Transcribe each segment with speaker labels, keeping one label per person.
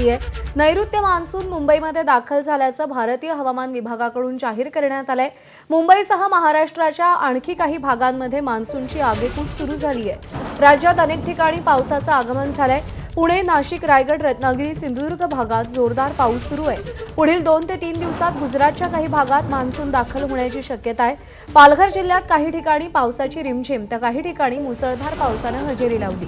Speaker 1: झाली आहे। नैऋत्य मान्सून मुंबईमध्ये दाखल झाल्याचं भारतीय हवामान विभागाकडून जाहीर करण्यात आलंय। मुंबईसह महाराष्ट्राच्या आणखी काही भागांमध्ये मान्सूनची आगेकूच सुरू झाली आहे। राज्यात अनेक ठिकाणी पावसाचं आगमन झालंय। पुणे, नाशिक, रायगड, रत्नागिरी, सिंधुदुर्ग भागात जोरदार पाऊस सुरू आहे। पुढील 2 ते 3 दिवसात गुजरातच्या काही भागात मान्सून दाखल होण्याची शक्यता आहे। पालघर जिल्ह्यात काही ठिकाणी पावसाची रिमझिम तर काही ठिकाणी मुसळधार पावसानं हजेरी लावली।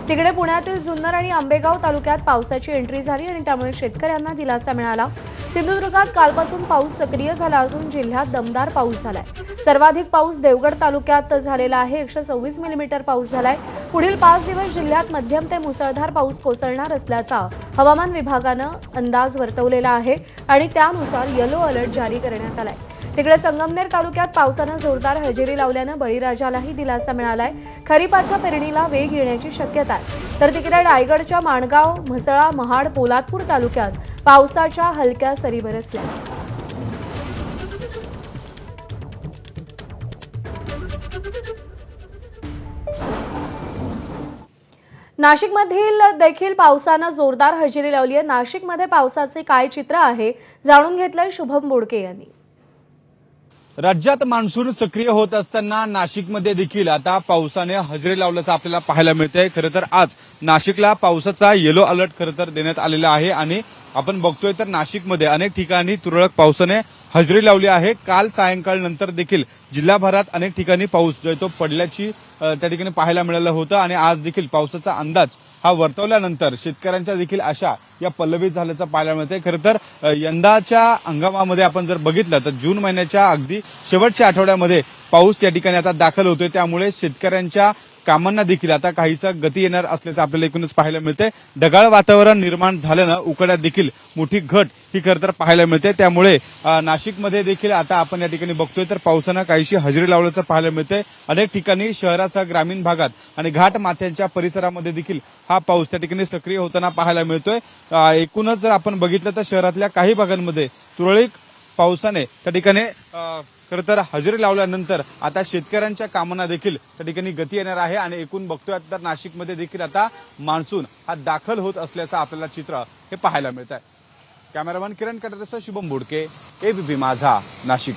Speaker 1: तिकडे पुण्यातील जुन्नर आणि आंबेगाव तालुक्यात पावसाची एंट्री झाली आणि त्यामुळे शेतकऱ्यांना दिलासा मिळाला। सिंधुदुर्गात कालपासून पाऊस सक्रिय झाला असून जिल्ह्यात दमदार पाऊस झालाय। सर्वाधिक पाऊस देवगड तालुक्यात झालेला आहे। 126 मिलीमीटर पाऊस झालाय। पुढील 5 दिवस जिल्ह्यात मध्यम ते मुसळधार पाऊस कोसळणार असल्याचा हवामान विभागानं अंदाज वर्तवलेला आहे आणि त्यानुसार येलो अलर्ट जारी करण्यात आलाय। तिकडे संगमनेर तालुक्यात पावसानं जोरदार हजेरी लावल्यानं बळीराजालाही दिलासा मिळालाय। खरीपाच्या पेरणीला वेग येण्याची शक्यता आहे। तर तिकडे रायगडच्या माणगाव, म्हसळा, महाड, पोलादपूर तालुक्यात पावसाच्या हलक्या सरी बरसल्या। नाशिकमधील देखील पावसानं जोरदार हजेरी लावली आहे। नाशिकमध्ये पावसाचे काय चित्र आहे जाणून घेतलंय शुभम बोडके यांनी।
Speaker 2: राज्यात मान्सून सक्रिय होत असताना नाशिकमध्ये देखील आता पावसाने हजेरी लावल्याचं आपल्याला पाहायला मिळतंय। खरं तर आज नाशिकला पावसाचा येलो अलर्ट खरं तर देण्यात आलेला आहे आणि आपण बघतोय तर नाशिकमध्ये अनेक ठिकाणी तुरळक पावसाने हजेरी लावली आहे। काल सायंकाळनंतर देखील जिल्हाभरात अनेक ठिकाणी पाऊस जो तो पडल्याची त्या ठिकाणी पाहायला मिळालं होतं आणि आज देखील पावसाचा अंदाज हा वर्तवल्यानंतर शेतकऱ्यांच्या देखील आशा या पल्लवीत झाल्याचं पाहायला मिळतंय। खरं तर यंदाच्या हंगामामध्ये आपण जर बघितलं तर जून महिन्याच्या अगदी शेवटच्या आठवड्यामध्ये पाऊस या ठिकाणी आता दाखल होतोय, त्यामुळे शेतकऱ्यांच्या कामांना देखील आता काहीसा गती येणार असल्याचं आपल्याला एकूणच पाहायला मिळतंय। ढगाळ वातावरण निर्माण झाल्यानं उकाड्यात देखील मोठी घट ही खरं तर पाहायला मिळते। त्यामुळे नाशिकमध्ये देखील आता आपण या ठिकाणी बघतोय तर पावसानं काहीशी हजेरी लावल्याचं पाहायला मिळतंय। अनेक ठिकाणी शहरासह ग्रामीण भागात आणि घाट माथ्यांच्या परिसरामध्ये देखील हा पाऊस त्या ठिकाणी सक्रिय होताना पाहायला मिळतोय। एकूणच जर आपण बघितलं तर शहरातल्या काही भागांमध्ये तुरळक पावसाने त्या ठिकाणी खरं तर हजेरी लावल्यानंतर आता शेतकऱ्यांच्या कामांना देखील त्या ठिकाणी गती येणार आहे आणि एकूण बघतोय तर नाशिकमध्ये देखील आता मान्सून हा दाखल होत असल्याचं आपल्याला चित्र हे पाहायला मिळत आहे। कॅमेरामॅन किरण कटरेसह शुभम बोडके, एबीपी माझा, नाशिक।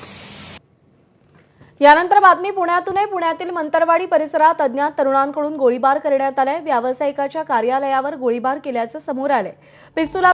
Speaker 1: यानंतर बातमी पुण्यातून आहे। पुण्यातील मंतरवाडी परिसरात अज्ञात तरुणांकडून गोळीबार करण्यात आलाय। व्यावसायिकाच्या कार्यालयावर गोळीबार केल्याचं समोर आलंय। पिस्तुला